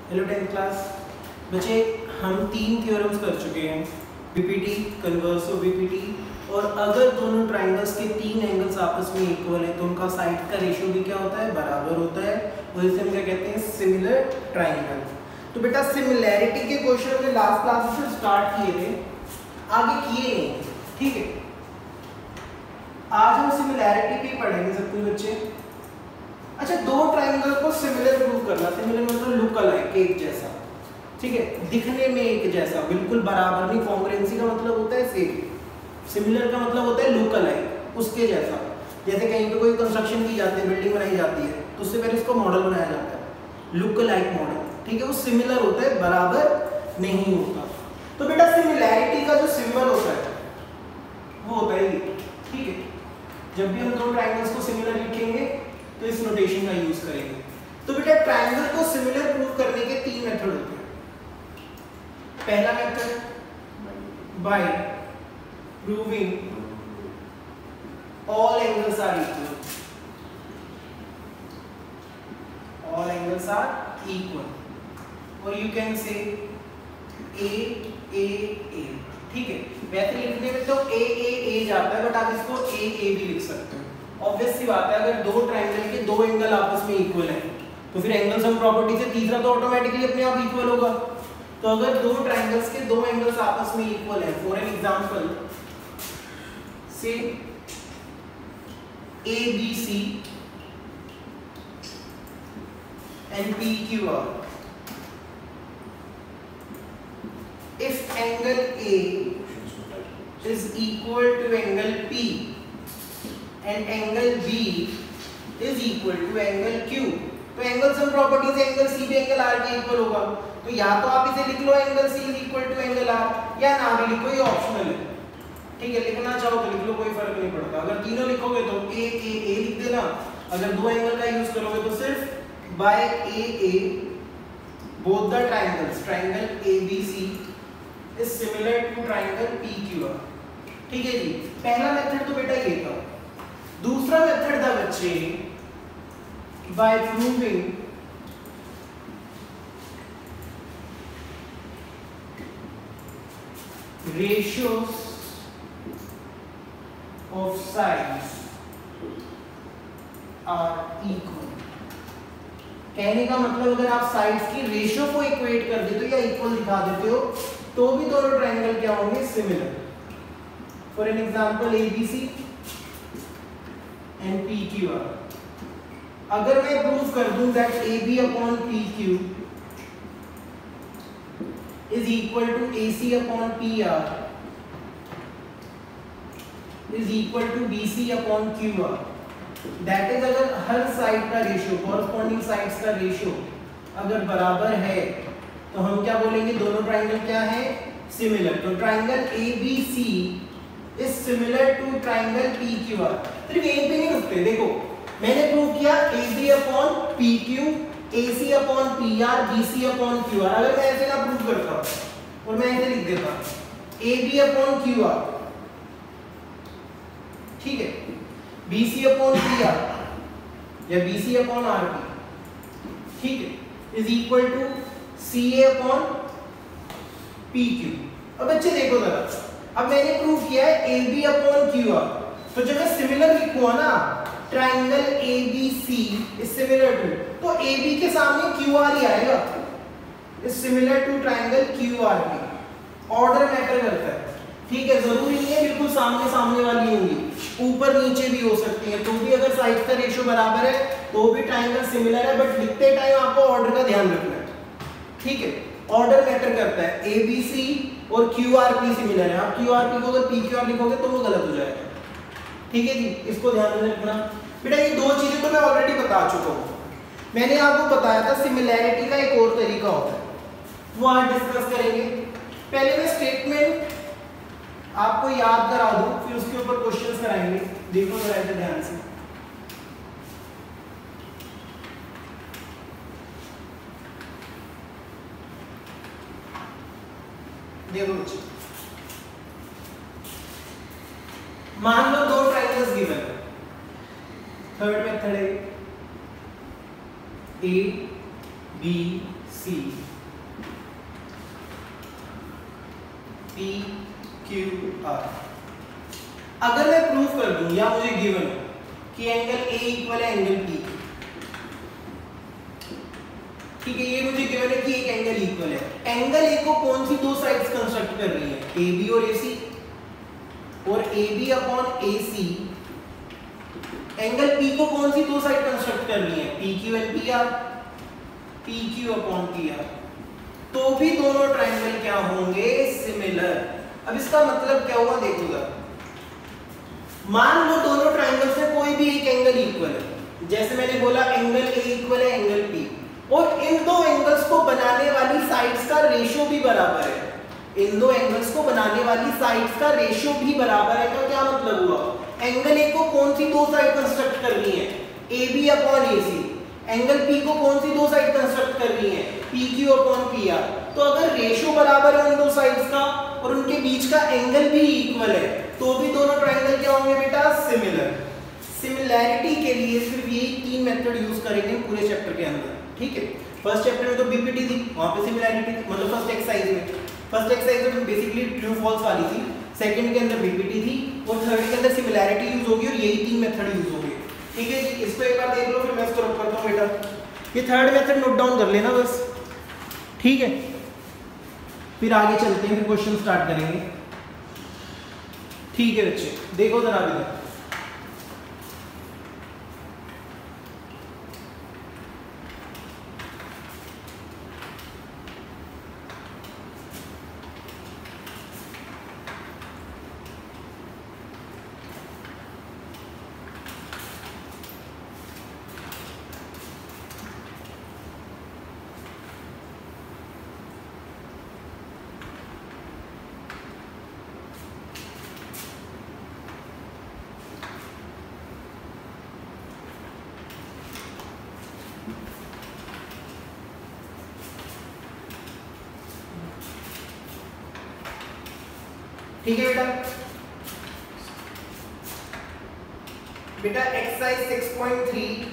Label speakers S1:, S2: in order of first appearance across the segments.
S1: Hello 10th class बच्चे, हम 3 theorems कर चुके हैं, बीपीटी, कन्वर्स ऑफ बीपीटी। और अगर दोनों ट्राइंगल्स के 3 एंगल्स आपस में इक्वल है तो उनका साइड का रेशियो भी क्या होता है, बराबर होता है। और इसे हम क्या कहते हैं, सिमिलर ट्राइंगल। तो बेटा सिमिलैरिटी के क्वेश्चन हमने लास्ट क्लास से स्टार्ट किए थे, आगे किए नहीं, ठीक है। आज हम सिमिलैरिटी पे पढ़ेंगे सब कुछ बच्चे। अच्छा, दो ट्राइंगल को सिमिलर प्रूव करना, सिमिलर मतलब लुक अलाइक, एक जैसा, ठीक है, दिखने में एक जैसा, बिल्कुल बराबर नहीं। कॉन्ग्रुएंसी का मतलब होता है सेम, सिमिलर का मतलब होता है लुक अलाइक, उसके जैसा। जैसे कहीं पे कोई कंस्ट्रक्शन की जाती है, बिल्डिंग बनाई जाती है, तो उससे पहले उसको मॉडल बनाया जाता है, लुक अलाइक मॉडल, ठीक है। वो सिमिलर होता है, बराबर नहीं होता। तो बेटा सिमिलैरिटी का जो सिंबल होता है वो होता है ये, ठीक है। जब भी हम दो ट्राइंगल्स को सिमिलर लिखेंगे तो इस नोटेशन का यूज करेंगे। तो बेटा ट्राइंगल को सिमिलर प्रूव करने के 3 मेथड होते हैं। पहला method by proving all angles are equal, all angles are equal, और यू कैन से ए ए ए, ठीक है। वैसे लिखने में तो ए ए ए जाता है, बट आप इसको ए ए भी लिख सकते हो। ऑब्वियस सी बात है, अगर दो ट्राइंगल के दो एंगल आपस में इक्वल हैं तो फिर एंगल सम प्रॉपर्टी से तीसरा तो ऑटोमेटिकली अपने आप इक्वल होगा। तो अगर दो ट्राइंगल्स के दो एंगल्स आपस में इक्वल हैं, फॉर एन एग्जांपल से ABC and PQR, if angle A is equal to angle P and angle B is equal to angle Q, तो एंगल सम प्रॉपर्टी से एंगल C भी एंगल R के equal होगा। तो या तो आप इसे लिख लो angle C is equal to angle R, या ना भी लिखो, ये ऑप्शनल है, ठीक है। लिखना चाहो तो लिख लो, कोई फर्क नहीं पड़ता। अगर तीनों लिखोगे तो A A A लिख देना, अगर दो एंगल का यूज करोगे तो सिर्फ bye A A both the triangles, triangle ABC is similar to triangle PQR, ठीक है जी। पहला मेथड तो बेटा ये था। दूसरा मेथड था बच्चे by proving ratios of sides are equal। कहने का मतलब अगर आप साइड्स की रेशियो को इक्वेट कर देते हो या इक्वल दिखा देते हो तो भी दोनों ट्राइंगल क्या होंगे, similar. For an example ABC and PQR, अगर मैं प्रूव कर दूं that AB upon PQ is equal to AC upon PR is equal to BC upon QR, that is अगर हर साइड का रेशियो, कॉरस्पॉन्डिंग साइड्स का ratio अगर बराबर है तो हम क्या बोलेंगे, दोनों ट्राइंगल क्या है, सिमिलर। तो triangle ABC is similar to triangle PQR। सिर्फ यहीं पे नहीं रुकते, देखो मैंने प्रूव किया AB upon PQ, AC upon PR, BC upon QR। अगर मैं ऐसे ना प्रूव करता और मैं ऐसे लिख देता AB upon QR, ठीक है, BC upon PR या BC upon RP, ठीक है, is equal to CA upon PQ। अब बच्चे देखो जरा, अब मैंने प्रूव किया है AB upon QR, तो जब मैं सिमिलर लिखूंगा ना, triangle ABC is similar to, तो AB के सामने QR ही आएगा, is similar to triangle QRP। Order matter करता है, ठीक है। जरूरी नहीं है बिल्कुल सामने सामने वाली होंगी, ऊपर नीचे भी हो सकती है, तो भी अगर साइड का रेशियो बराबर है तो भी ट्राइंगल सिमिलर है। बट लिखते टाइम आपको ऑर्डर का ध्यान रखना है, ठीक है। ऑर्डर मैटर करता है। ABC और QRP सिमिलर है, आप QRP को अगर PQR लिखोगे तो वो गलत हो जाएगा, ठीक है जी, इसको ध्यान में रखना। बेटा ये दो चीजें तो मैं ऑलरेडी बता चुका हूँ। मैंने आपको बताया था सिमिलैरिटी का एक और तरीका होता है, वो आज डिस्कस करेंगे। पहले मैं स्टेटमेंट आपको याद करा दूं, फिर उसके ऊपर क्वेश्चंस कराएंगे। देखो जरा इधर ध्यान से, देखो बच्चे, मान लो दो ट्राइंगल्स गिवन है, थर्ड मेथड है A B B C P Q R. अगर मैं प्रूफ कर दूं या मुझे गिवन है कि एंगल ए इक्वल है एंगल पी, ठीक है, ये मुझे गिवन है कि एक एंगल इक्वल है। एंगल ए को कौन सी दो साइड्स कंस्ट्रक्ट कर रही है, ए बी और ए सी, और A B upon A C angle P को कौन सी दो साइड कंस्ट्रक्ट कर रही है, P Q and P R, P Q upon P R. तो भी दोनों ट्राइंगल क्या होंगे, सिमिलर। अब इसका मतलब क्या हुआ देखो जरा, मान लो दोनों ट्राइंगल्स में कोई भी एक एंगल इक्वल है, जैसे मैंने बोला एंगल ए इक्वल है एंगल पी, और इन दो एंगल्स को बनाने वाली साइड्स का रेशियो भी बराबर है, इन दो एंगल्स को बनाने वाली साइड्स का रेशियो भी बराबर है। का क्या मतलब हुआ, एंगल ए को कौन सी दो साइड कंस्ट्रक्ट करनी है, A B upon A C, angle P को कौन सी दो साइड कंस्ट्रक्ट करनी है, P Q upon P R. तो अगर रेशियो बराबर है उन दो साइड्स का और उनके बीच का एंगल भी इक्वल है, तो भी दोनों ट्राइंगल क्या होंगे बेटा, सिमिलर। सिमिलैरिटी के लिए सिर्फ ये तीन मेथड यूज करेंगे पूरे चैप्टर के अंदर, ठीक है। फर्स्ट चैप्टर में तो बीपीटी थी, वहां पे सिमिलैरिटी थी, मतलब फर्स्ट एक्सरसाइज में बेसिकली ट्रू फॉल्स वाली थी, सेकंड के अंदर बीपीटी थी, और थर्ड के अंदर सिमिलैरिटी यूज होगी, और यही तीन मेथड यूज होंगे, ठीक है जी। इसको एक बार देख लो, फिर मैं इसको रख करता हूं बेटा। ये थर्ड मेथड नोट डाउन कर लेना बस, ठीक है। फिर आगे चलते हैं, फिर क्वेश्चन स्टार्ट करेंगे, ठीक है बच्चे। देखो जरा अभी तक, ठीक है बेटा एक्सरसाइज 6.3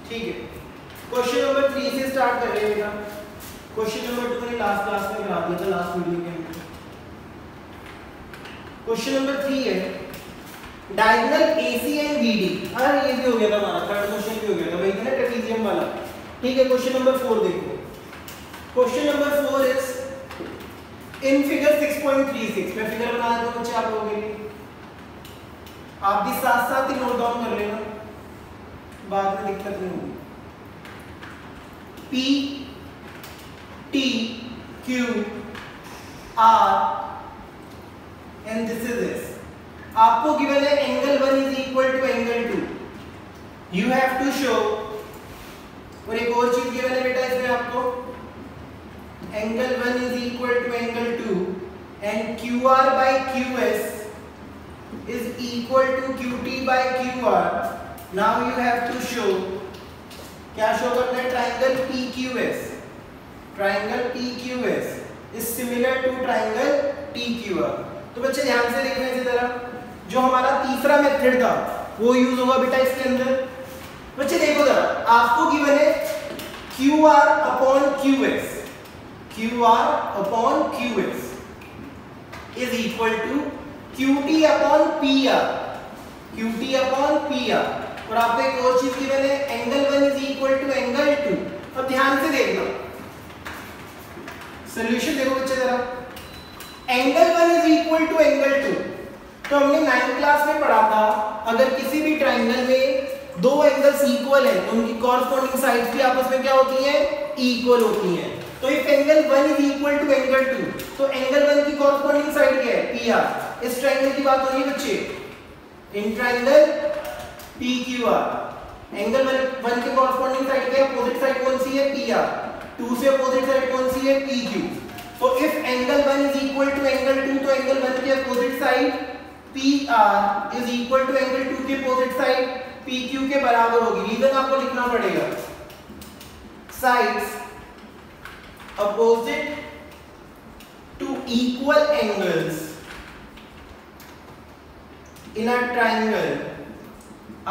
S1: ठीक है। क्वेश्चन नंबर 3 से स्टार्ट कर रहे हैं बेटा। क्वेश्चन नंबर 2 मैंने लास्ट क्लास में करा दिया था, लास्ट वीडियो के अंदर। क्वेश्चन नंबर 3 है डायगोनल AC एंड BD। अरे ये भी हो गया था हमारा, थर्ड क्वेश्चन भी हो गया था वही था ना, ट्रेपेजियम वाला, ठीक है। क्वेश्चन नंबर 4 देखो। Question number 4 is in figure 6.36। मैं फिगर बना देता हूं बच्चे आप लोगों के लिए, आप भी साथ साथ ही नोट डाउन कर लेना, बाद में दिक्कत नहीं होगी। P T Q R and this is this। आपको गिवन है angle 1 is equal to angle 2, you have to show. और एक और चीज गिवन है बेटा इसमें आपको, angle 1 is equal to angle 2 and QR by QS is equal to QT by QR। Now you have to show, क्या शो करना है, triangle PQS। Triangle PQS is similar to triangle TQR। तो बच्चे ध्यान से देखना इसी तरह, जो हमारा तीसरा मेथड था वो यूज होगा बेटा इसके अंदर। बच्चे देखो जरा, आपको गिवन है QR upon QS, QR upon QS is equal to QT upon PR, QT upon PR। और आपको एक और चीज गिवन है angle 1 is equal to angle 2। अब ध्यान से देखना, सॉल्यूशन देखो बच्चे जरा, angle 1 is equal to angle 2। तो हमने 9th क्लास में पढ़ा था, अगर किसी भी ट्राइंगल में दो एंगल्स इक्वल हैं तो उनकी कॉरस्पॉन्डिंग साइड्स भी आपस में क्या होती हैं, इक्वल होती हैं। तो if angle 1 is equal to angle 2, तो एंगल 1 की कॉरस्पॉन्डिंग साइड क्या है, PR। इस ट्राइंगल की बात हो रही है बच्चे, इन ट्राइंगल PQR। एंगल 1 के कॉरस्पॉन्डिंग साइड क्या है, अपोजिट साइड कौन सी है, PR। 2 से अपोजिट साइड कौन सी है, PQ। तो if angle 1 is equal to angle 2, तो एंगल 1 की opposite side PR is equal to angle 2 की अपोजिट साइड PQ के बराबर होगी। रीजन आपको लिखना पड़ेगा, sides opposite to equal angles in a triangle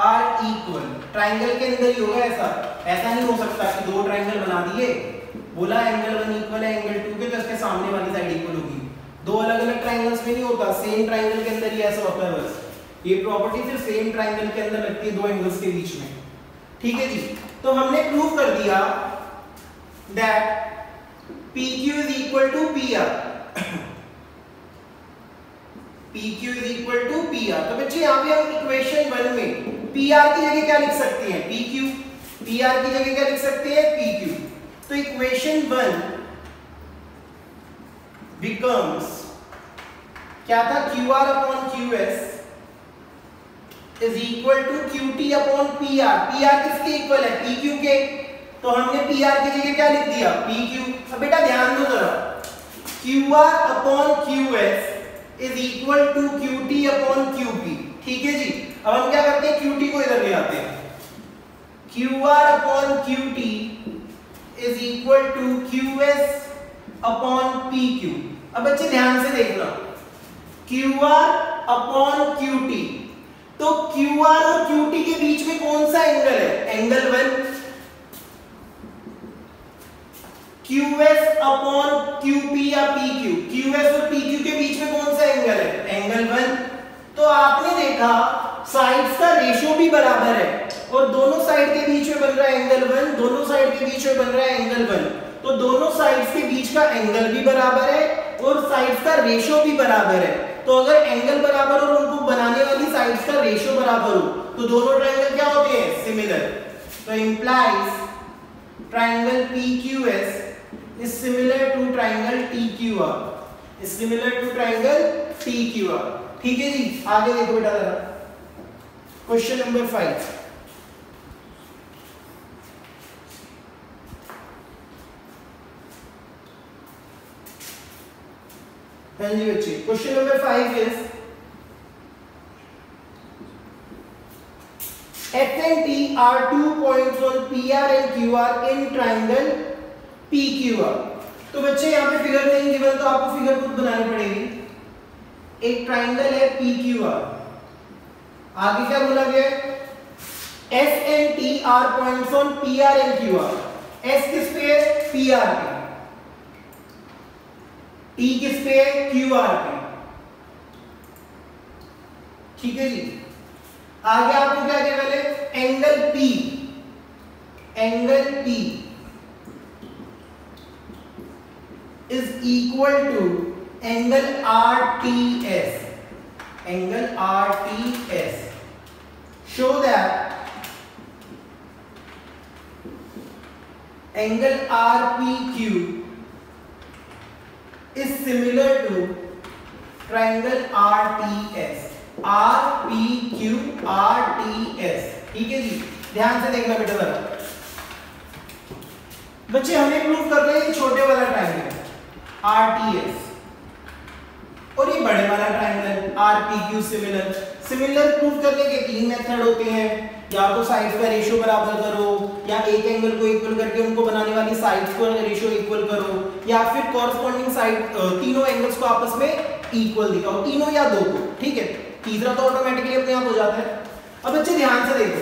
S1: are equal, triangle के अंदर ही होगा ऐसा नहीं हो सकता कि दो ट्राइंगल बना दिए, बोला एंगल 1 इक्वल है एंगल 2 के, तो इसके सामने वाली साइड इक्वल होगी। दो अलग अलग ट्राइंगल्स में नहीं होता, सेम ट्राइंगल के अंदर ही ऐसा होता है बस। ये प्रॉपर्टी सिर्फ सेम ट्राइंगल के अंदर लगती है दो एंगल्स के बीच में, ठीक है जी। तो हमने प्रूव कर दिया that PQ is equal to PR, PQ is equal to PR। तो बच्चे यहाँ पे हम इक्वेशन 1 में PR की जगह क्या लिख सकते हैं, PQ, PR की जगह क्या लिख सकते हैं, PQ। तो इक्वेशन 1 becomes क्या था, QR upon QS is equal to QT upon PR। PR किसके इक्वल है, PQ के, तो हमने PR की जगह क्या लिख दिया, PQ। अब बेटा ध्यान दो जरा, QR upon QS is equal to QT upon QP, ठीक है जी। अब हम क्या करते हैं, QT को इधर ले आते हैं, QR upon QT is equal to QS upon PQ। अब बच्चे ध्यान से देखना, QR upon QT, तो QR और QT के बीच में कौन सा एंगल है, एंगल 1। QS अपॉन QP या PQ, QS और PQ के बीच में कौन सा एंगल है, एंगल 1। तो आपने देखा साइड्स का रेशियो भी बराबर है और दोनों साइड के बीच में बन रहा है एंगल 1, दोनों साइड के बीच में बन रहा है एंगल 1। तो दोनों साइड्स के बीच का एंगल भी बराबर है और साइड्स का रेशियो भी बराबर है। तो अगर एंगल बराबर और उनको बनाने वाली साइड्स का रेशियो बराबर हो तो दोनों ट्रायंगल क्या होते हैं, सिमिलर। तो implies triangle PQS is similar to triangle TQR, is similar to triangle TQR, ठीक है जी। आगे देखो बेटा जरा, क्वेश्चन नंबर 5। हाँ जी बच्चे, question number 5 is F and T are 2 points on PR and QR in triangle PQR। तो बच्चे यहाँ पे फिगर नहीं गिवन तो आपको फिगर खुद बनानी पड़ेगी। एक ट्राइंगल है PQR, आगे क्या बोला गया है, S and T are points on PR and QR। S किस पे है, PR पे, T किस पे है, QR पे, ठीक है जी। आगे आपको क्या केवल है, angle P, angle P is equal to angle RTS, angle RTS। Show that angle RPQ is similar to triangle RTS, RPQ RTS, ठीक है जी। ध्यान से देखना बेटा जरा, बच्चे हमें प्रूव कर रहे हैं छोटे वाला ट्रायंगल RTS और ये बड़े वाला triangle RPQ similar. Similar prove करने के 3 मेथड होते हैं, या तो साइड्स का रेशियो बराबर करो, या एक एंगल को इक्वल करके उनको बनाने वाली साइड्स को रेशियो इक्वल करो, या फिर कॉरस्पॉन्डिंग साइड तीनों एंगल्स को आपस में इक्वल दिखाओ, तीनों या दो को, ठीक है। तीसरा तो ऑटोमेटिकली अपने आप हो जाता है। अब बच्चे ध्यान से देखो,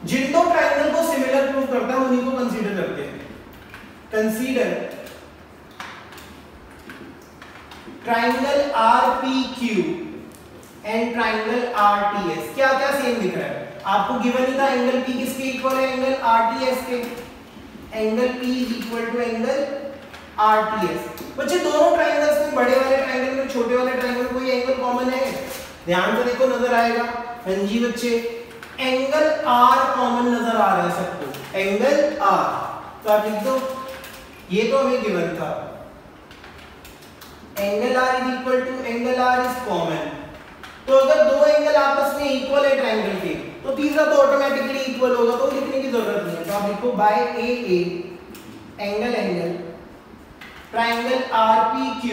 S1: जिन दो ट्रायंगल को सिमिलर प्रूव करता है उन्हीं को कंसीडर करते हैं। Consider triangle RPQ and triangle RTS। क्या क्या सेम दिख रहा है आपको, गिवन ही था एंगल P किसके इक्वल है, एंगल RTS के, angle P is equal to angle RTS। बच्चे दोनों ट्राइंगल्स में, बड़े वाले ट्राइंगल में छोटे वाले ट्राइंगल में कोई एंगल कॉमन है, ध्यान से देखो नजर आएगा। हाँ जी बच्चे, एंगल R कॉमन नजर आ रहा है सबको, एंगल R। तो आप लिख दो, ये तो हमें गिवन था, angle R is equal to angle R is common. तो अगर दो एंगल आपस में इक्वल है ट्रायंगल के, तो तीसरा तो ऑटोमेटिकली इक्वल होगा, तो लिखने की जरूरत नहीं है। तो आप लिखो by AA angle triangle RPQ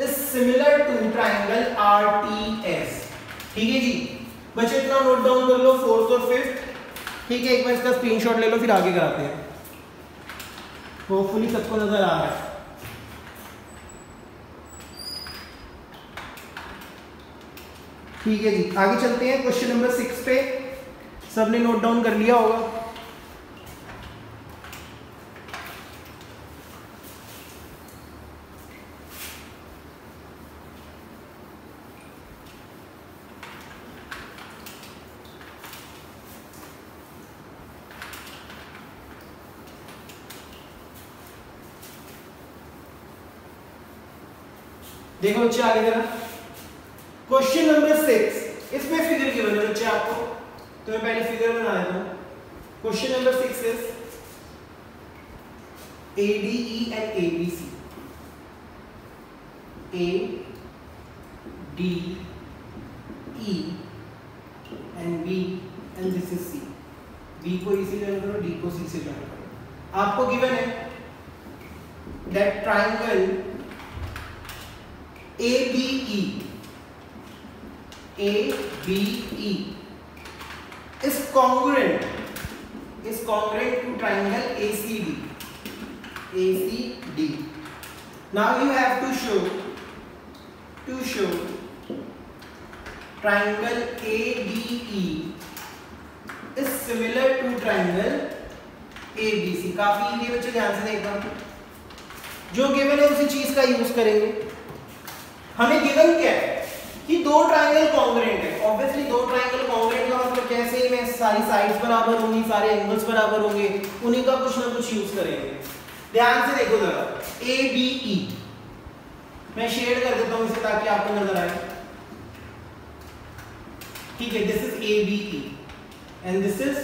S1: is similar to triangle RTS, ठीक है जी। बच्चे इतना नोट डाउन कर लो, 4th और 5th, ठीक है। एक बार इसका स्क्रीनशॉट ले लो, फिर आगे कराते हैं। होपफुली सबको नजर आ रहा है। ठीक है जी, आगे चलते हैं क्वेश्चन नंबर 6 पे। सबने नोट डाउन कर लिया होगा। देखो बच्चे आगे जरा, क्वेश्चन नंबर 6, इसमें फिगर गिवन है बच्चे आपको, तो मैं पहले फिगर बना देता हूं। Question number 6 is ADE and ABC, ADE and B and this is C। B को E से ज्वाइन करो, D को C से ज्वाइन करो। आपको गिवन है that triangle ABE is congruent to triangle ACD. Now you have to show triangle ADE is similar to triangle ABC। काफी easy बच्चे, ध्यान से देखना, जो गिवन है उसी चीज का यूज करेंगे। हमें गिवन क्या है कि दो ट्रायंगल कॉन्ग्रुएंट है। ऑब्वियसली दो ट्रायंगल कॉन्ग्रुएंट का मतलब कैसे में सारी साइड्स बराबर होंगी, सारे एंगल्स बराबर होंगे, उन्हीं का कुछ ना कुछ यूज करेंगे। ध्यान से देखो जरा, ABE मैं शेड कर देता हूं इसे ताकि आपको नजर आए। ठीक है, this is ABE and this is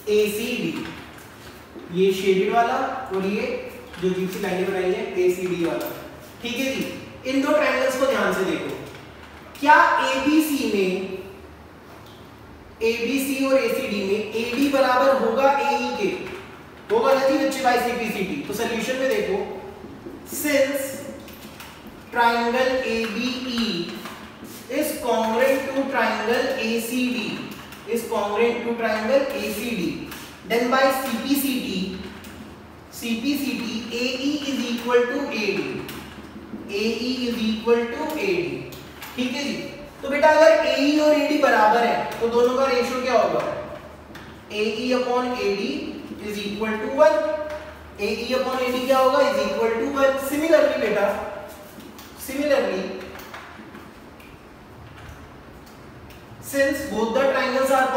S1: ACD। ये शेडेड वाला और ये जो जीपी लाइनें बनाई है ACD वाला। ठीक है जी, इन दो ट्रायंगल्स को ध्यान से देखो। क्या ABC और ACD में AD बराबर होगा AE के? होगा ना जी बच्चे, बाय CPCT। तो सॉल्यूशन में देखो, since triangle ABE is congruent to triangle ACD, then by CPCT AE is equal to AD। ठीक है जी, तो बेटा अगर AE और AD बराबर है तो दोनों का रेशियो क्या होगा? AE upon AD is equal to 1। AE upon AD क्या होगा? Is equal to 1। सिमिलरली बेटा, since both the triangles are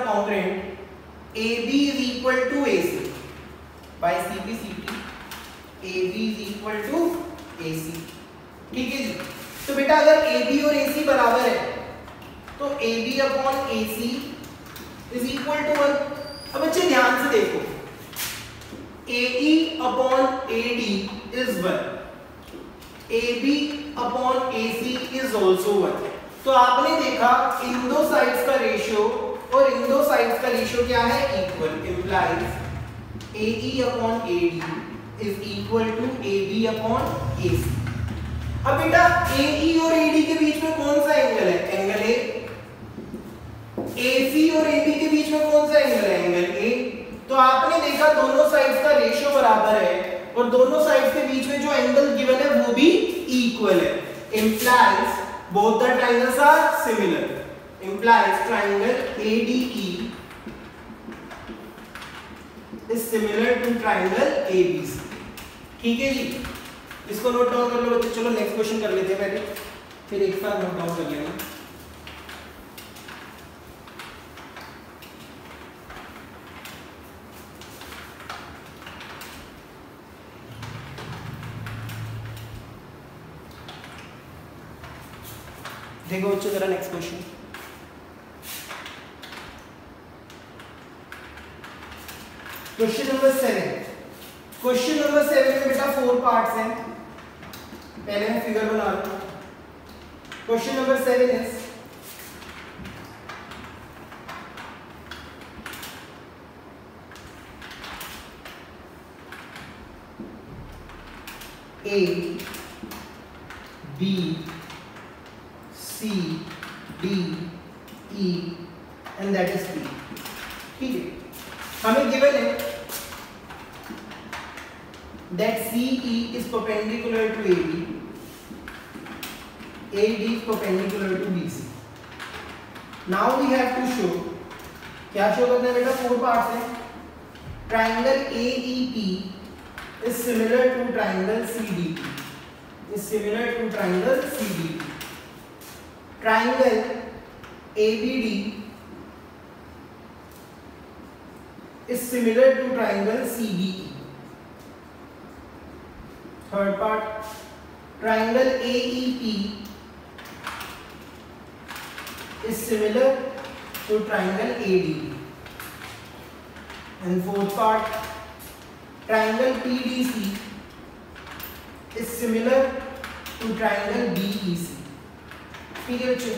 S1: congruent, AB is equal to AC by CPCT, AB is equal to AC। ठीक है जी, तो बेटा अगर AB और AC बराबर है तो AB upon AC is equal to 1। अब बच्चे ध्यान से देखो, AE upon AD is 1, AB upon AC is also 1। तो आपने देखा इन दो साइड्स का रेशियो और इन दो साइड्स का रेशियो क्या है? Equal. Implies AE upon AD is equal to AB upon AC। अब बेटा AE और AD के बीच में कौन सा एंगल है? Angle A। AC और AB के बीच में कौन सा एंगल है? Angle A। तो आपने देखा दोनों साइड्स का रेशियो बराबर है और दोनों साइड्स के बीच में जो एंगल गिवन है वो भी इक्वल है। Implies both the triangles are similar, implies triangle ADE is similar to triangle ABC। ठीक है जी, इसको नोट डाउन कर लो बच्चे। चलो नेक्स्ट क्वेश्चन कर लेते हैं पहले, फिर एक साथ नोट डाउन कर लेंगे। देखो बच्चों जरा next question, question number 7। Question number 7 में बेटा 4 पार्ट्स हैं। पहले मैं फिगर बना रहा हूं। Question number 7 is A B C D E and that is P। ठीक है, हमें गिवन है that CE is perpendicular to AD, AD is perpendicular to BC. Now we have to show, क्या शो करना है बेटा, 4 पार्ट्स हैं. Triangle AEP is similar to triangle CDP, is similar to triangle CDP. Triangle ABD is similar to triangle CBE. Third part, triangle AEP is similar to triangle ADB. And fourth part, triangle PDC is similar to triangle BEC. ठीक है बच्चों,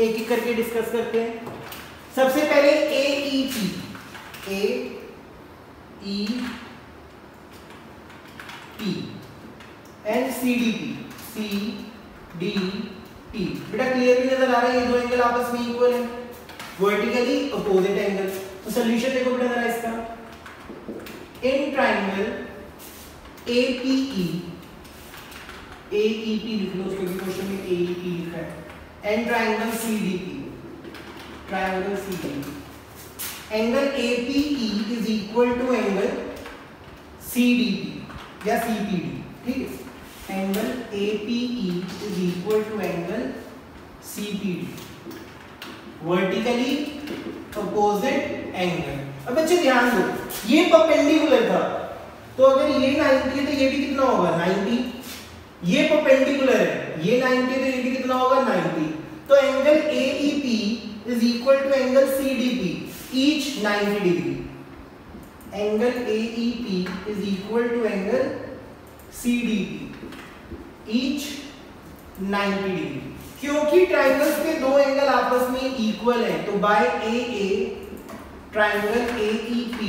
S1: एक एक करके discuss करते हैं. सबसे पहले AEP, AEP and CDP, CDP. बेटा क्लियरली नजर आ रहा है ये दो एंगल आपस में इक्वल है, वर्टिकली अपोजिट एंगल. तो सॉल्यूशन देखो बेटा जरा इसका. इन ट्राइंगल APE, AEP लिख लो क्योंकि क्वेश्चन में AEP लिखा है, and triangle CDP, triangle CDP. Angle APE is equal to angle CDP या CPD. ठीक है, angle APE is equal to angle CPD, vertically opposite angle. अब बच्चे ध्यान दो, ये परपेंडिकुलर था, तो अगर ये 90 है तो ये भी कितना होगा 90. ये परपेंडिकुलर है, ये 90 तो ये भी कितना होगा 90. तो angle AEP is equal to angle CDP, each 90 degree. Angle AEP is equal to angle CDP, each 90 degree. क्योंकि ट्राइंगल्स के दो एंगल आपस में इक्वल हैं, तो by AA triangle AEP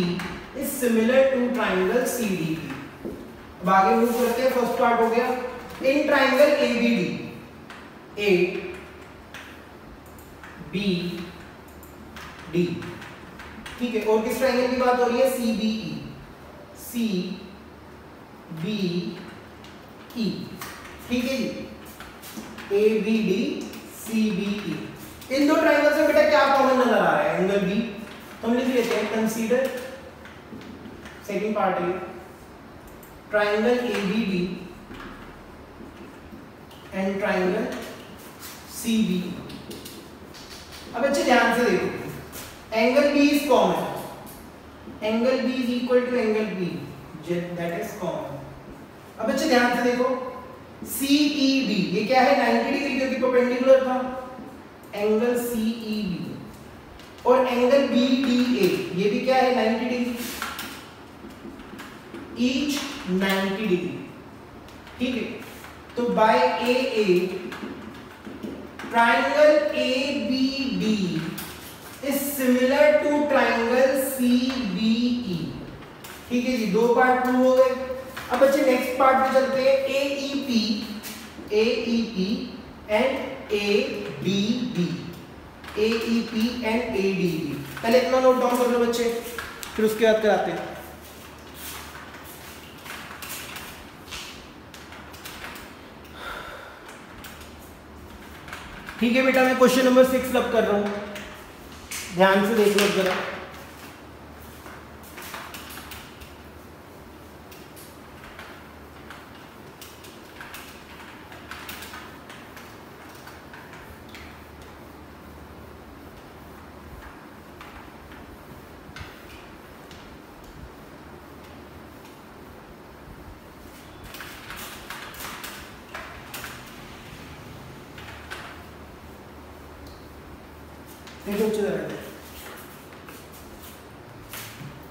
S1: is similar to triangle CDP. अब आगे मूव करते हैं. फर्स्ट पार्ट हो गया. इन ट्राइंगल ABD, ABD, ठीक है. और किस ट्राइंगल की बात हो रही है, CBE, CBE. ठीक है जी, ABD CBE. इन दो ट्राइंगल्स में बेटा क्या कॉमन नजर आ रहा है, एंगल B. तो हम लिख लेते हैं कंसीडर, सेकंड पार्ट है triangle ABD and triangle CBE. अब अच्छे ध्यान से देखो, angle B is common, angle B is equal to angle B, that is common. अब अच्छे ध्यान से देखो, CEB ये क्या है 90 डिग्री क्योंकि परपेंडिकुलर था, एंगल CEB. और एंगल BDA ये भी क्या है 90 डिग्री, ईच 90 डिग्री. ठीक है, तो by AA triangle ABD is similar to triangle CBE. ठीक है जी, दो पार्ट प्रूव हो गए. अब बच्चे नेक्स्ट पार्ट पे चलते हैं. AEP and ADB, AEP and ADB. पहले इतना नोट डाउन कर लो बच्चे, फिर उसके बाद कराते हैं. ठीक है बेटा, मैं क्वेश्चन नंबर 6 लब कर रहा हूं, ध्यान से देख लो जरा.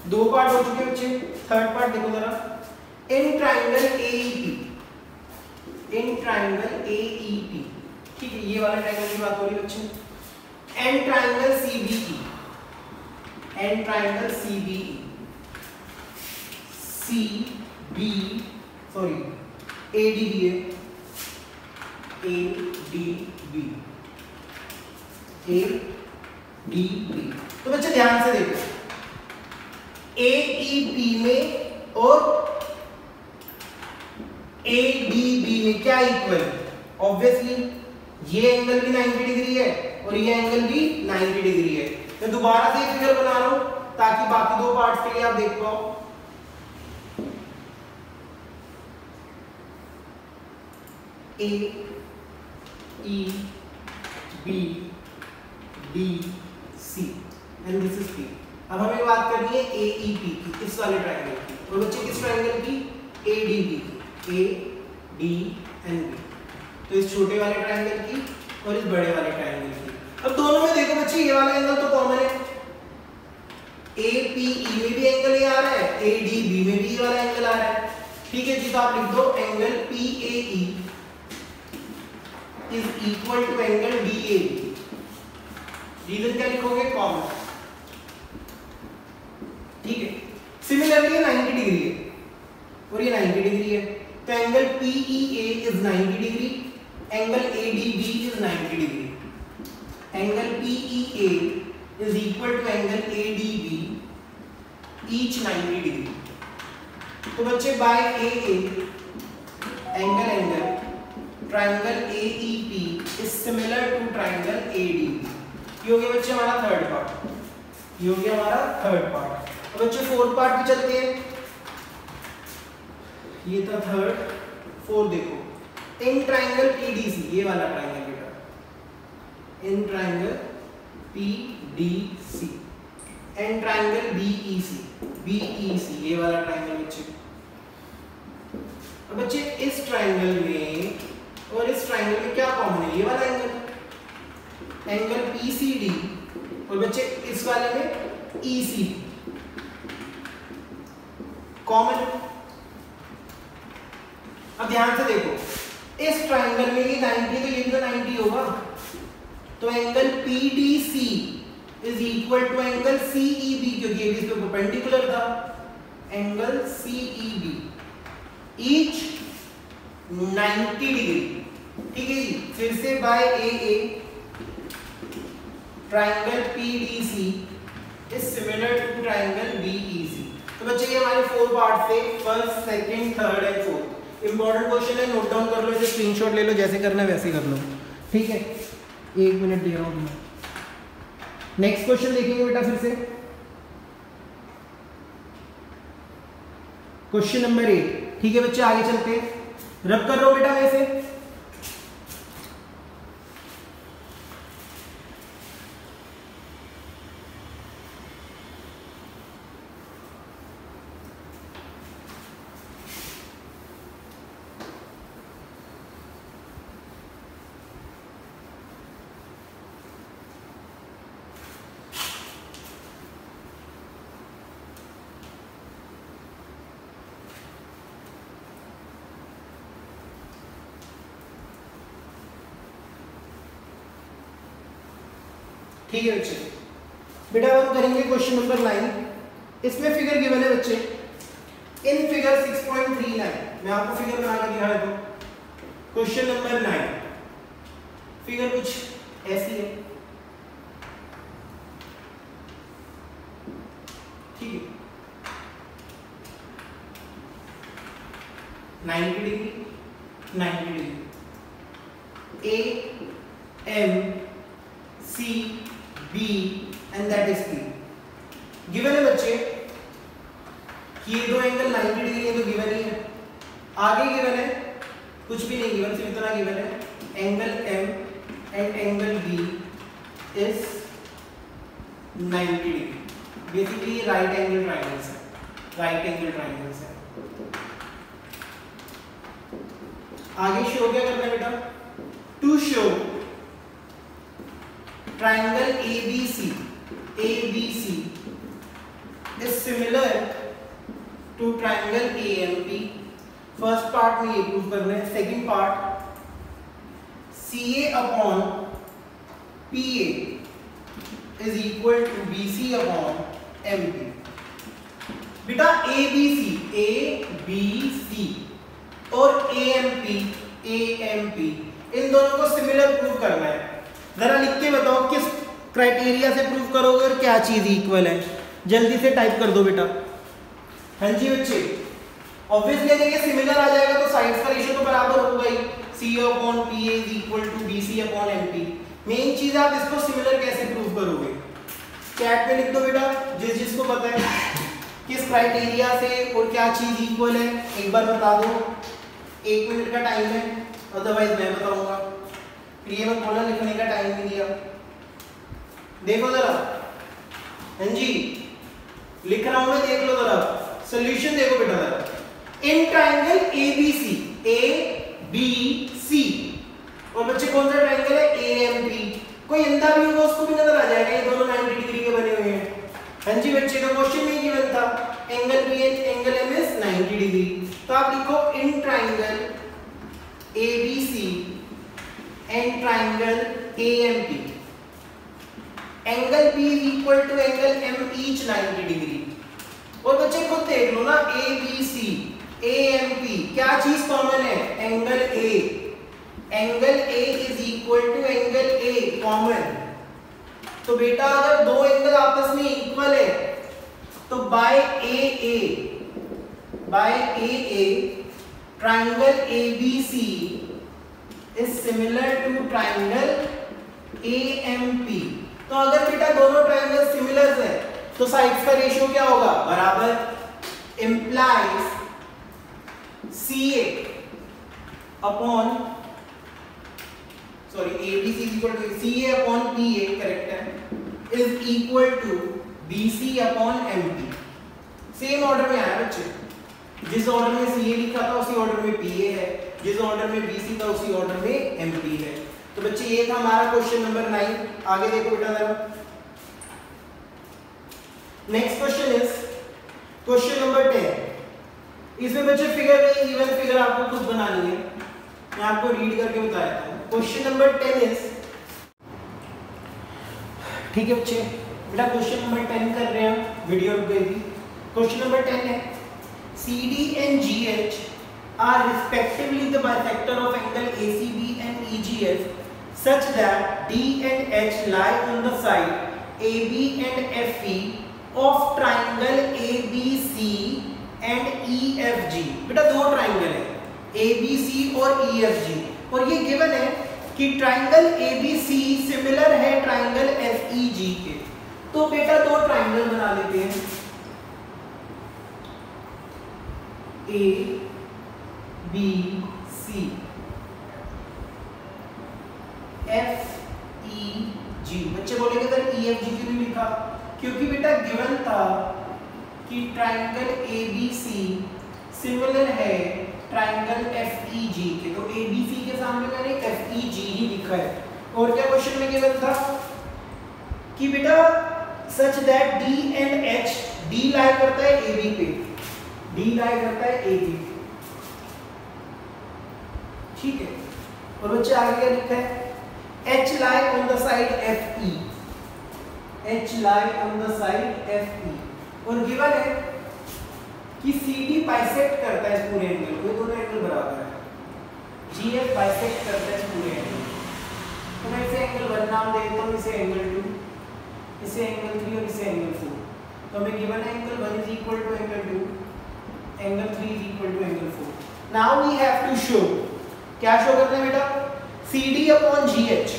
S1: दो पार्ट हो चुके बच्चे. थर्ड पार्ट देखो जरा. इन ट्राइंगल AEP, ठीक है, ये वाला ट्राइंगल की बात हो रही है बच्चे. एंड ट्राइंगल CBE, ADB है, ADB. तो बच्चे ध्यान से देखो, AEP में और ADB में क्या इक्वल है? ऑब्वियसली ये एंगल भी 90 डिग्री है और ये एंगल भी 90 डिग्री है। मैं दोबारा से फिगर बना रहा हूं ताकि बाकी दो पार्ट्स के लिए आप देख पाओ। A E B D C and this is P। अब हमें बात करनी है AEP की, इस वाले ट्रायंगल की। और बच्चे किस ट्रायंगल की? ADB की। A D एंड B, तो इस छोटे वाले ट्रायंगल की और इस बड़े वाले ट्रायंगल की। अब दोनों में देखो बच्चे ये वाला एंगल तो कॉमन है, APE में भी एंगल ये आ रहा है, ADB में भी ये वाला एंगल आ रहा है। ठीक है जी, तो आप लिख दो angle PAE is equal to angle DAB। Reason क्या लिखोगे? कॉमन। ठीक है, सिमिलरली 90 डिग्री है और ये 90 डिग्री है, तो angle PEA is 90 degree, angle ADB is 90 degree. Angle PEA is equal to angle ADB each 90 degree. तो बच्चे by AA angle triangle AEP is similar to triangle ADB। ये हो गया बच्चे हमारा थर्ड पार्ट, ये हो गया हमारा थर्ड पार्ट। अब बच्चे फोर्थ पार्ट पे चलते हैं। ये था थर्ड। फोर्थ देखो, इन ट्रायंगल PDC, ये वाला ट्रायंगल बेटा, in triangle PDC and triangle BEC ये वाला ट्रायंगल बच्चे। अब बच्चे इस ट्रायंगल में और इस ट्रायंगल में क्या कॉमन है? ये वाला एंगल PCD और बच्चे इस वाले में EC कॉमन। अब ध्यान से देखो, इस ट्रायंगल में ये 90 तो ये भी तो 90 होगा, तो angle PDC is equal to angle CEB, क्योंकि ये भी इस पे परपेंडिकुलर था। Angle CEB each 90 degree. ठीक है जी, फिर से by AA triangle PDC is similar to triangle BEC। तो बच्चे ये हमारे फोर पार्ट थे, first, second, third and fourth. Important question है, नोट डाउन कर लो, इसे स्क्रीनशॉट ले लो, जैसे करना है वैसे कर लो। ठीक है, 1 मिनट दे रहा हूँ मैं। नेक्स्ट क्वेश्चन देखेंगे बेटा फिर से, क्वेश्चन नंबर 8। ठीक है बच्चे, आगे चलते हैं। रब कर रहा हूं बेटा वैसे। ठीक है बच्चे, बेटा हम करेंगे क्वेश्चन नंबर 9। इसमें फिगर गिवन है बच्चे, इन फिगर 6.39 मैं आपको फिगर बना के दिखा देता हूं। क्वेश्चन नंबर 9, फिगर कुछ ऐसी है। ठीक है, 90 degree 90 degree, AMC B and that is P। Given है बच्चे कि ये दो एंगल 90 डिग्री है, तो गिवन ही है। आगे गिवन है कुछ भी नहीं गिवन, सिर्फ इतना गिवन है, angle M and angle B is 90 degree. Basically right angle triangles है, राइट एंगल ट्रायंगल्स है। आगे शो क्या करना है बेटा? To show triangle ABC is similar to triangle AMP। First part में ये प्रूव करना है। Second part CA upon PA is equal to BC upon MP। बेटा ABC और AMP इन दोनों को सिमिलर प्रूव करना है। जरा लिख के बताओ किस क्राइटेरिया से प्रूव करोगे और क्या चीज इक्वल है? जल्दी से टाइप कर दो बेटा। हाँ जी बच्चे, ऑब्वियसली अगर ये सिमिलर आ जाएगा तो साइड साइड्स का रेशियो तो बराबर होगा ही, CA/PA is equal to BC/MP। Main चीज आप इसको सिमिलर कैसे प्रूव करोगे, चैट में लिख दो बेटा जिसको पता है किस क्राइटेरिया से और क्या चीज इक्वल है, एक बार बता दो। 1 मिनट का टाइम है, अदरवाइज मैं बताऊंगा, ये मत बोलना लिखने का टाइम नहीं दिया। देखो जरा, हाँ जी लिख रहा हूं मैं, देख लो जरा सॉल्यूशन देखो बेटा जरा। इन ट्राइंगल ABC और बच्चे कौन सा ट्राइंगल है, AMP। कोई अंधा भी होगा उसको भी नजर आ जाएगा ये दोनों 90 डिग्री के बने हुए हैं। हाँ जी बच्चे का क्वेश्चन में गिवन था angle BH angle M is 90 degree, तो आप लिखो in triangle ABC and triangle AMP angle B is equal to angle M each 90 degree. और बच्चे खुद देख लो ना, ABC AMP क्या चीज कॉमन है, angle A। Angle A is equal to angle A common. तो बेटा अगर दो एंगल आपस में इक्वल है तो by AA triangle ABC is similar to triangle AMP। तो अगर बेटा दोनों ट्राइंगल सिमिलर है तो साइड्स का रेशियो क्या होगा, बराबर, implies CA upon ABC is equal to CA upon PA, correct है, is equal to BC upon MP। Same order में आया बच्चे, जिस ऑर्डर में CA लिखा था उसी ऑर्डर में PA है, जिस ऑर्डर में BC था उसी ऑर्डर में MP है। तो बच्चे ये था हमारा क्वेश्चन नंबर 9। आगे देखो बेटा जरा, next question is question number 10। इसमें बच्चे फिगर नहीं, इवन फिगर आपको खुद बनानी है, मैं आपको रीड करके बता देता हूं। क्वेश्चन नंबर 10 इज, ठीक है बच्चे, बेटा क्वेश्चन नंबर 10 कर रहे हैं, वीडियो रुक गई थी। क्वेश्चन नंबर 10 है CD and GH are respectively the bisector of angle ACB and EGF such that D and H lie on the side AB and FE of triangle ABC and EFG। बेटा दो triangle है ABC और EFG, और ये given है कि triangle ABC similar है triangle FEG के। तो बेटा दो ट्राइंगल बना लेते हैं, ABC। FEG, बच्चे बोलेंगे सर EFG क्यों नहीं लिखा, क्योंकि बेटा गिवन था कि ट्राइंगल ABC सिमिलर है ट्राइंगल FEG के, तो ABC के सामने मैंने FEG ही लिखा है। और क्या क्वेश्चन में गिवन था कि बेटा such that D and H, D लाई करता है AB पे, D लाई करता है AB, ठीक है। और बच्चे आगे क्या लिखा है, H lie on the side FE, H lie on the side FE, और गिवन है कि CD बाइसेक्ट करता है पूरे एंगल को, ये दोनों एंगल बराबर है, GF बाइसेक्ट करता है पूरे एंगल। तो मैं इसे एंगल 1 नाम दे देता हूँ, इसे एंगल 2, इसे एंगल 3 और इसे एंगल 4। तो हमें गिवन है angle 1 is equal to angle 2, angle 3 is equal to angle 4। Now we have to show, क्या शो करना है बेटा, CD upon GH,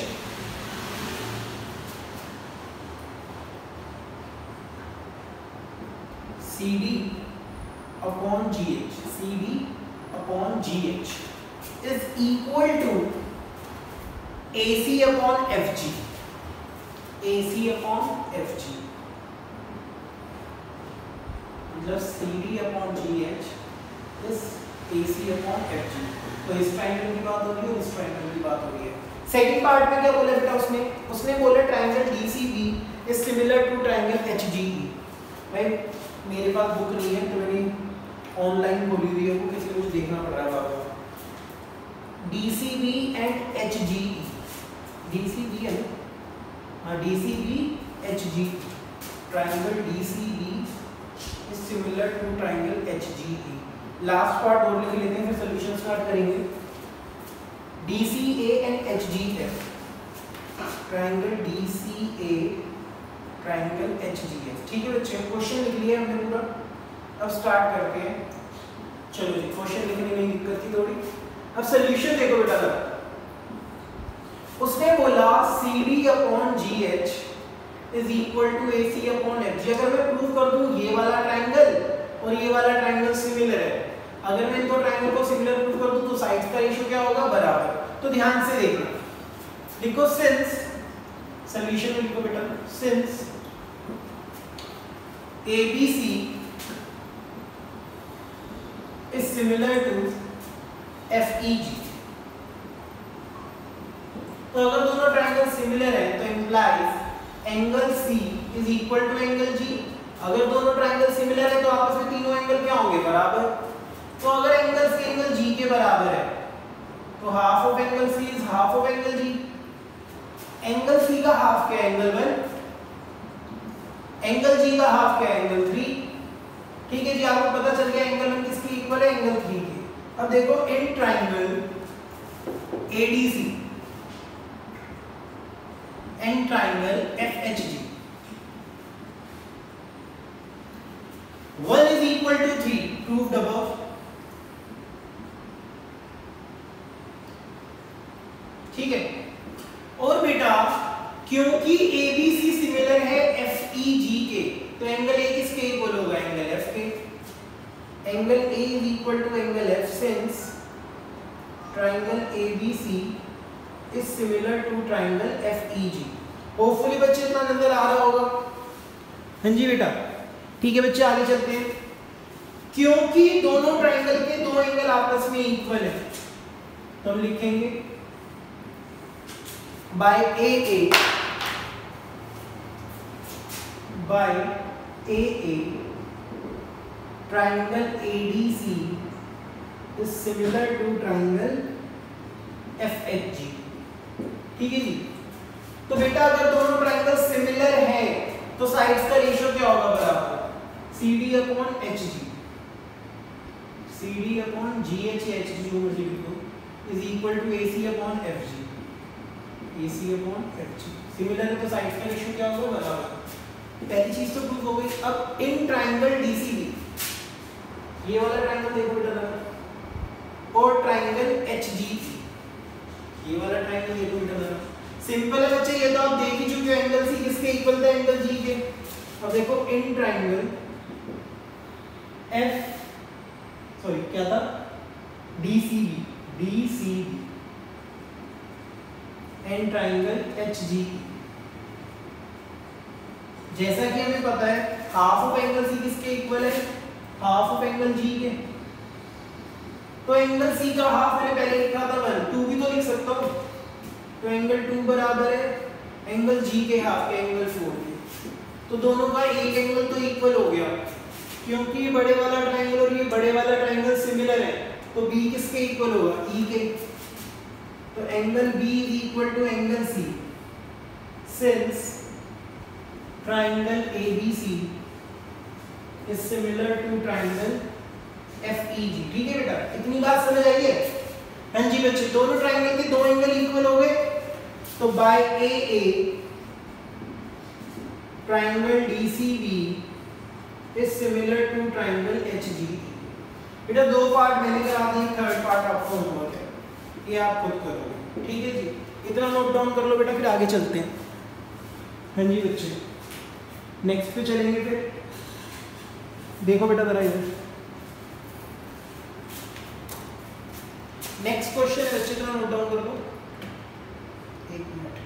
S1: CD upon GH, CD upon GH is equal to AC upon FG, AC upon FG, मतलब CD upon GH is AC upon FG। तो इस triangle की बात हो रही है और इस ट्रायंगल की बात हो रही है। सेकंड पार्ट में क्या बोला बेटा उसने बोला triangle DCB is similar to triangle HGE। भाई मेरे पास बुक नहीं है तो मैंने ऑनलाइन खोली हुई है वो, किसी को कुछ देखना पड़ रहा है बार बार। DCB एंड HGE, DCB है हाँ, DCB HGE, triangle DCB is similar to triangle HGE। Last part और लिख लेते हैं फिर सॉल्यूशन स्टार्ट करेंगे। DCA and HGF, triangle DCA triangle HGF, ठीक है बच्चे, क्वेश्चन लिख लिया हमने पूरा। अब स्टार्ट करते हैं, चलो जी, क्वेश्चन लिखने में दिक्कत थी थोड़ी। अब सोल्यूशन देखो बेटा जरा, उसने बोला CD/GH is equal to AC/FG। अगर मैं प्रूव कर दूं ये वाला ट्रायंगल और ये वाला ट्रायंगल सिमिलर है, अगर मैं इन दो ट्रायंगल को सिमिलर प्रूव कर दूं तो साइड्स का रेशियो क्या होगा, बराबर। तो ध्यान से देखना, लिखो सिंस, सॉल्यूशन में लिखो बेटा, since ABC is similar to FEG। तो अगर दोनों ट्रायंगल सिमिलर है तो implies angle C is equal to angle G। अगर दोनों ट्रायंगल सिमिलर है तो आपस में तीनों एंगल क्या होंगे, बराबर। तो अगर एंगल C एंगल G के बराबर है तो half of angle C is half of angle G। Angle C का हाफ क्या है, एंगल 1। एंगल G का हाफ क्या है, एंगल 3। ठीक है जी, आपको पता चल गया एंगल 1 किसके इक्वल है, एंगल 3 के। अब देखो in triangle ADC and triangle FHG 1 is equal to 3 proved above। ठीक है, और बेटा क्योंकि ABC सिमिलर है FEG के तो एंगल A किसके इक्वल होगा, एंगल F के। Angle A is equal to angle F since triangle ABC is similar to triangle FEG। Hopefully बच्चे इतना नजर आ रहा होगा। हाँ जी बेटा, ठीक है बच्चे आगे चलते हैं। क्योंकि दोनों ट्रायंगल के दो एंगल आपस में इक्वल है तो हम लिखेंगे by AA triangle ADC is similar to triangle FHG। ठीक है जी, तो बेटा अगर दोनों ट्रायंगल सिमिलर है तो साइड्स का रेशियो क्या होगा, बराबर। CD/HG CD/GH HG जो मुझे लिखो is equal to AC/FG AC/FG। Similar है तो साइड्स का रेशियो क्या होगा, बराबर। पहली चीज तो प्रूफ हो गई। अब इन ट्रायंगल DCB, ये वाला ट्रायंगल देखो बेटा जरा, और ट्रायंगल HGC, ये वाला ट्रायंगल देखो बेटा जरा। सिंपल है बच्चे, ये तो आप देख ही चुके हो, एंगल C किसके इक्वल था, एंगल G के। अब देखो इन ट्रायंगल क्या था, DCB एंड ट्रायंगल HG। जैसा कि हमें पता है हाफ ऑफ एंगल C किसके इक्वल है, हाफ ऑफ एंगल G के। तो एंगल C का हाफ मैंने पहले लिखा था 1, 2 भी तो लिख सकता हूं। तो एंगल 2 बराबर है एंगल G के हाफ के, एंगल 4 के। तो दोनों का एक एंगल तो इक्वल हो गया। क्योंकि ये बड़े वाला ट्रायंगल और ये बड़े वाला ट्रायंगल सिमिलर है तो B किसके इक्वल होगा, E के। तो angle B is equal to angle C since triangle ABC is similar to triangle FEG। ठीक है बेटा, इतनी बात समझ आई है। हाँ जी बच्चे, दोनों ट्रायंगल के दो एंगल इक्वल हो गए तो by AA triangle DCB is similar to triangle HG। बेटा दो पार्ट मैंने करा दिए, थर्ड पार्ट आपको होमवर्क है, ये आप खुद करोगे। ठीक है जी, इतना नोट डाउन कर लो बेटा, फिर आगे चलते हैं। हाँ जी बच्चे, नेक्स्ट पे चलेंगे। फिर देखो बेटा जरा इधर, नेक्स्ट क्वेश्चन है बच्चे, इतना नोट डाउन कर लो। एक मिनट,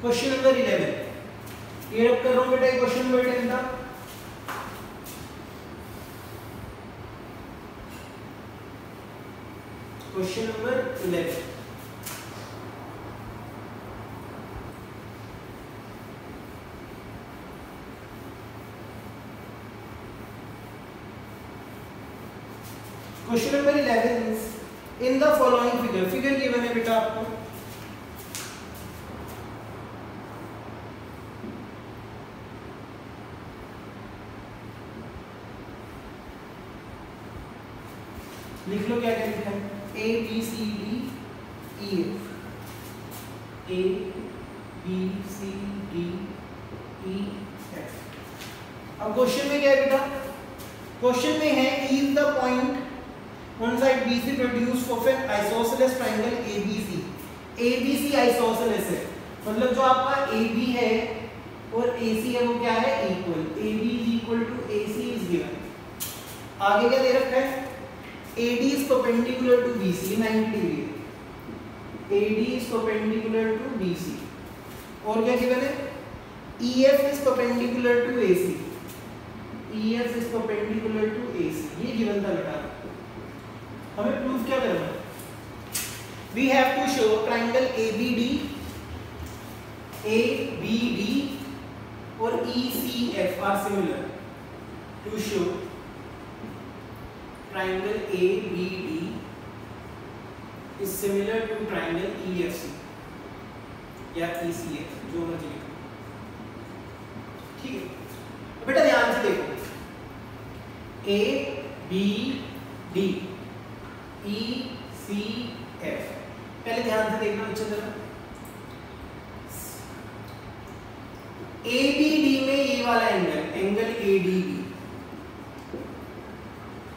S1: क्वेश्चन नंबर 11 ये रख कर रहा हूं बेटा, क्वेश्चन नंबर 10 था। Question number 11 question number 11 is in the following figure given है बेटा आपको। लिख लो क्या क्या लिखा है, A B C D E F, A B C D E F। अब क्वेश्चन में क्या है बेटा, क्वेश्चन में है is the point on side BC produce of N isosceles triangle ABC। ABC isosceles है, मतलब जो आपका AB है और AC है वो क्या है, equal. AB is equal to AC is given। आगे क्या दे रखा है, AD is perpendicular to BC 90 degree है, AD is perpendicular to BC। और क्या गिवन है, EF is perpendicular to AC, EF is perpendicular to AC। ये गिवन था बेटा। हमें प्रूफ क्या करना है, we have to show triangle ABD और ECF are similar। to show triangle ABD is similar to triangle EFC या ECF, जो मर्जी लिखो, ठीक है। बेटा ध्यान से देखो, ABD ECF, पहले ध्यान से देखना बच्चे जरा। ABD में ये वाला एंगल, एंगल ADB,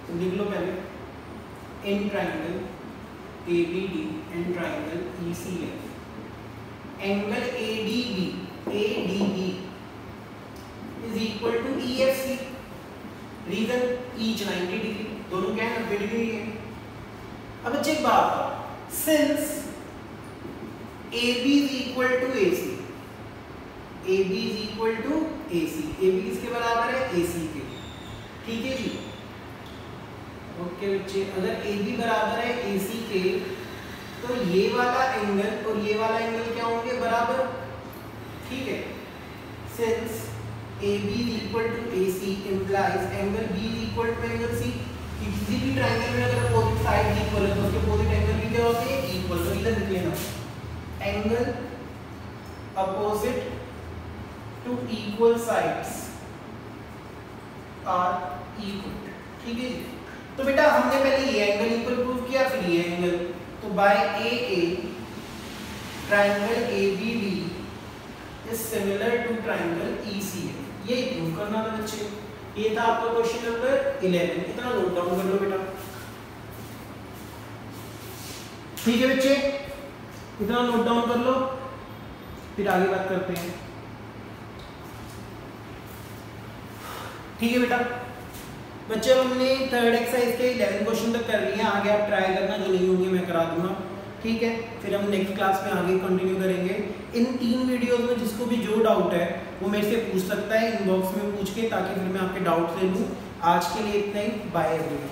S1: तो लिख लो पहले in triangle ABD and triangle ECF, angle ADB is equal to EFC। Reason each 90 degree, दोनों क्या है 90 डिग्री है। अब बच्चे एक बात, since AB is equal to AC, AB is equal to AC, AB किसके बराबर है, AC के, ठीक है जी। ओके बच्चे, अगर AB बराबर है AC के तो ये वाला एंगल और ये वाला एंगल क्या होंगे, बराबर, ठीक है। Since AB is equal to AC implies angle B is equal to angle C। किसी भी ट्रायंगल में अगर अपोजिट साइड इक्वल है तो उसके अपोजिट एंगल भी क्या होते हैं, इक्वल। तो इधर लिख लेना, angle opposite to equal sides are equal, ठीक है जी। तो बेटा हमने पहले ये एंगल इक्वल प्रूव किया, फिर ये एंगल, तो by AA triangle ABD is similar to triangle ECF, ये प्रूव करना था बच्चे। ये था आपका क्वेश्चन नंबर 11, इतना नोट डाउन कर लो बेटा, ठीक है बच्चे, इतना नोट डाउन कर लो, फिर आगे बात करते हैं, ठीक है बेटा। बच्चे हमने थर्ड एक्सरसाइज के 11 क्वेश्चन तक कर लिए, आगे आप ट्राई करना, जो नहीं होंगे मैं करा दूंगा, ठीक है। फिर हम नेक्स्ट क्लास में आगे कंटिन्यू करेंगे। इन 3 वीडियोस में जिसको भी जो डाउट है वो मेरे से पूछ सकता है, इनबॉक्स में पूछ के, ताकि फिर मैं आपके डाउट्स ले लूँ। आज के लिए इतना ही, बाय एवरीवन।